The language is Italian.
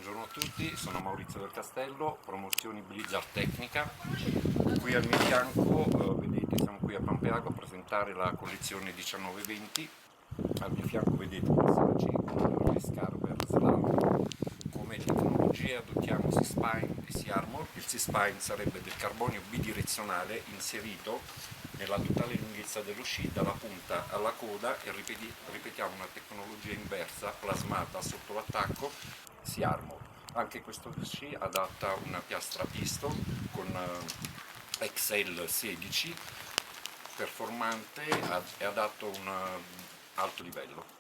Buongiorno a tutti, sono Maurizio del Castello, promozioni Blizzard Tecnica. Qui al mio fianco, vedete, siamo qui a Pampeago a presentare la collezione 1920. Al mio fianco vedete passarci le Scarver Slalom. Come tecnologie adottiamo C-Spine e C-Armor. Il C-Spine sarebbe del carbonio bidirezionale inserito nella totale lunghezza dello sci dalla punta alla coda, e ripetiamo una tecnologia inversa plasmata sotto l'attacco C-Armor. Anche questo sci adatta una piastra piston con XL 16 performante e adatto a un alto livello.